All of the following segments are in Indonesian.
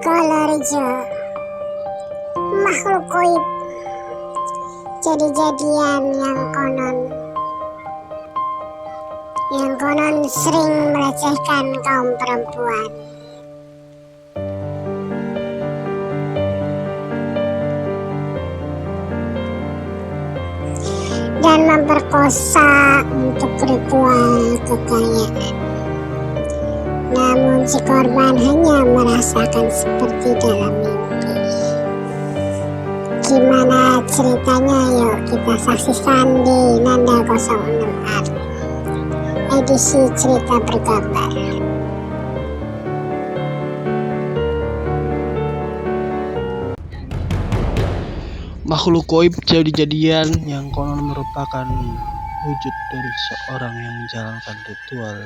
Kolorijo, makhluk goib, jadi-jadian yang konon sering melecehkan kaum perempuan dan memperkosa untuk ritual kekayaan. Namun si korban hanya merasakan seperti dalam mimpi. Gimana ceritanya? Yuk kita saksikan di Nanda 06 Art, edisi cerita bergambar. Makhluk goib jadi-jadian yang konon merupakan wujud dari seorang yang menjalankan ritual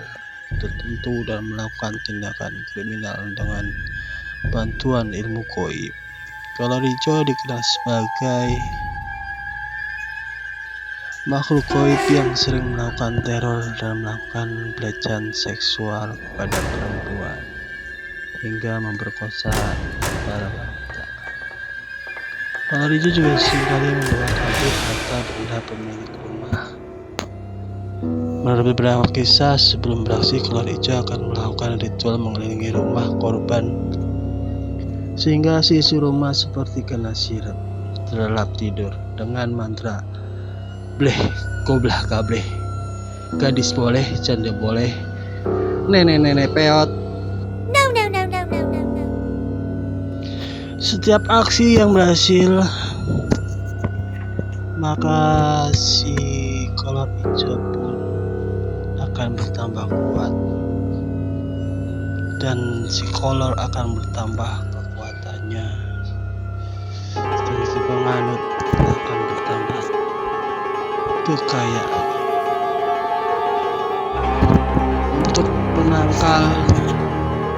tertentu dan melakukan tindakan kriminal dengan bantuan ilmu goib. Kolorijo dikenal sebagai makhluk goib yang sering melakukan teror dan melakukan pelecehan seksual kepada perempuan hingga memperkosa para wanita. Kolorijo juga seringkali membawa kabur harta benda pemilik rumah. Menurut beberapa kisah, sebelum beraksi, Kolorijo akan melakukan ritual mengelilingi rumah korban sehingga si isi rumah seperti kena sirap, terlelap tidur dengan mantra bleh goblah gableh, gadis boleh, janda boleh, nenek-nenek peot. No. Setiap aksi yang berhasil, maka si Kolorijo pun akan bertambah kuat dan si kolor akan bertambah kekuatannya, dan si penganut akan bertambah kekayaan. Untuk menangkal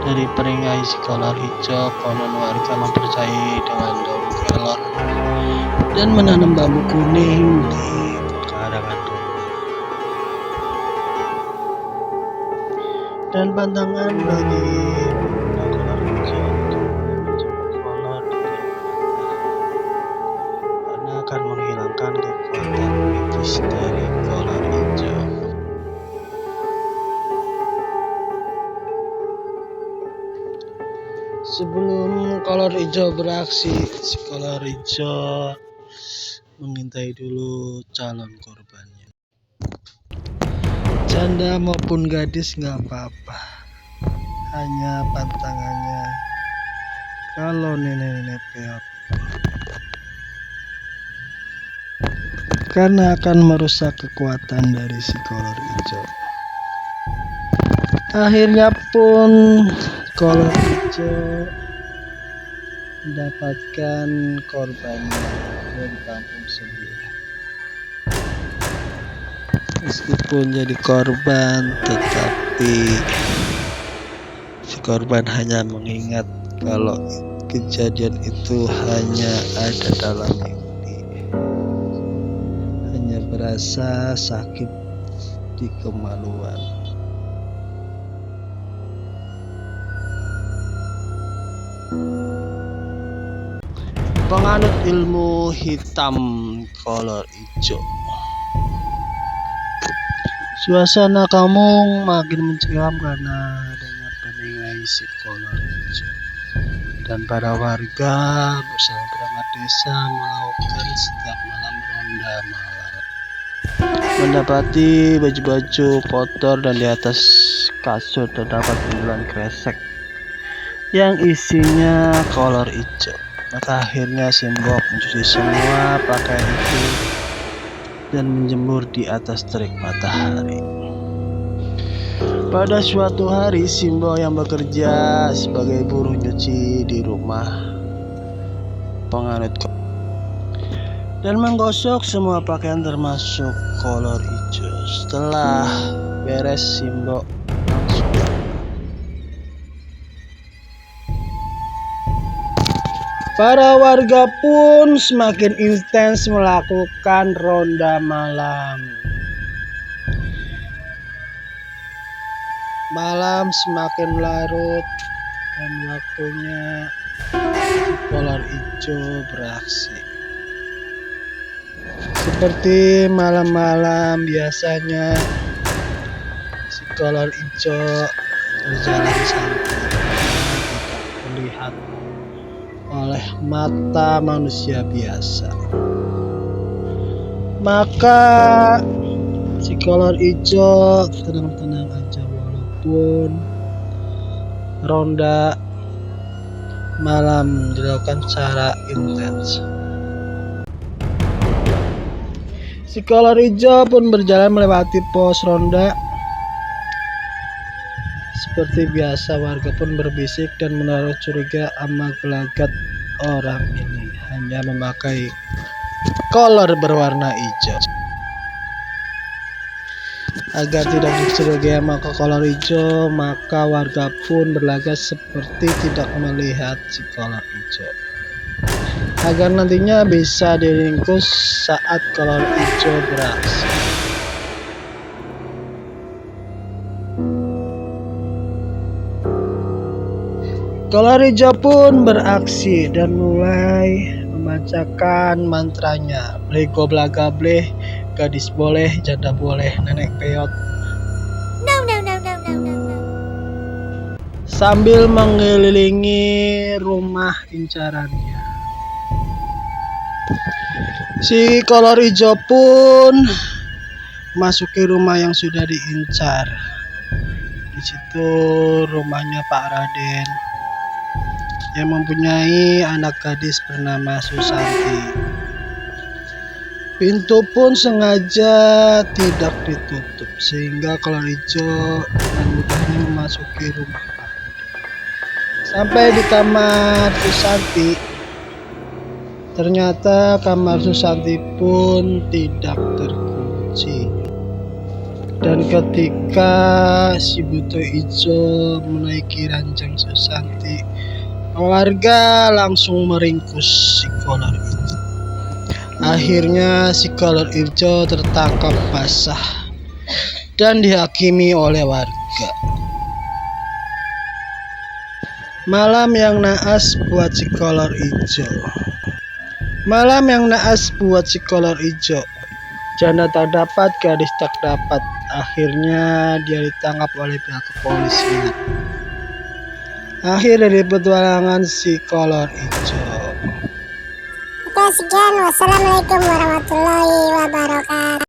dari peringai si Kolorijo, konon warga mempercayai dengan daun kelor dan menanam bambu kuning di pekarangan rumah. Dan pantangan bagi pengguna Kolorijo untuk menjemput kolor di karena akan menghilangkan kekuatan mistis dari Kolorijo. Sebelum Kolorijo beraksi, si Kolorijo mengintai dulu calon korbannya. Janda maupun gadis nggak apa-apa, hanya pantangannya kalau nenek-nenek peot, karena akan merusak kekuatan dari si Kolorijo. Akhirnya pun Kolorijo mendapatkan korbannya dari kampung sebelah. Meskipun jadi korban, tetapi si korban hanya mengingat kalau kejadian itu hanya ada dalam mimpi, hanya berasa sakit di kemaluan. Penganut ilmu hitam Kolorijo. Suasana kampung makin mencekam karena adanya peringai si Kolorijo, dan para warga bersama perangkat desa melakukan setiap malam ronda malam. Mendapati baju-baju kotor dan di atas kasur terdapat bundelan kresek yang isinya Kolorijo. Maka akhirnya Simbok mencuci semua pakaian itu dan menjemur di atas terik matahari. Pada suatu hari, Simbok yang bekerja sebagai buruh nyuci di rumah penganut dan menggosok semua pakaian termasuk Kolorijo. Setelah beres, Simbok langsung para warga pun semakin intens melakukan ronda malam. Malam semakin larut dan waktunya si kolor hijau beraksi. Seperti malam-malam biasanya si kolor hijau berjalan santai, tidak terlihat oleh mata manusia biasa. Maka si kolor hijau tenang-tenang aja walaupun ronda malam dilakukan secara intens. Si kolor hijau pun berjalan melewati pos ronda. Seperti biasa, warga pun berbisik dan menaruh curiga sama gelagat orang ini hanya memakai kolor berwarna hijau. Agar tidak dicurigai maka kolor hijau, maka warga pun berlagak seperti tidak melihat si kolor hijau. Agar nantinya bisa diringkus saat kolor hijau beraksi. Kolor hijau pun beraksi dan mulai membacakan mantranya. Blego blaga bleh, gadis boleh, janda boleh, nenek peot. No, no, no, no, no, no, no. Sambil mengelilingi rumah incarannya. Si kolor hijau pun masuki rumah yang sudah diincar. Di situ rumahnya Pak Raden yang mempunyai anak gadis bernama Susanti. Pintu pun sengaja tidak ditutup sehingga kolor hijau dengan mudahnya memasuki rumah Pak Raden. Sampai di kamar Susanti, ternyata kamar Susanti pun tidak terkunci. Dan ketika si buto hijau menaiki ranjang Susanti, warga langsung meringkus si kolor hijau. Akhirnya si kolor hijau tertangkap basah dan dihakimi oleh warga. Malam yang naas buat si kolor hijau. Malam yang naas buat si kolor hijau. Janda tak dapat, gadis tak dapat. Akhirnya dia ditangkap oleh pihak kepolisian. Akhir dari petualangan si kolor hijau. Oke, sekian. Wassalamualaikum warahmatullahi wabarakatuh.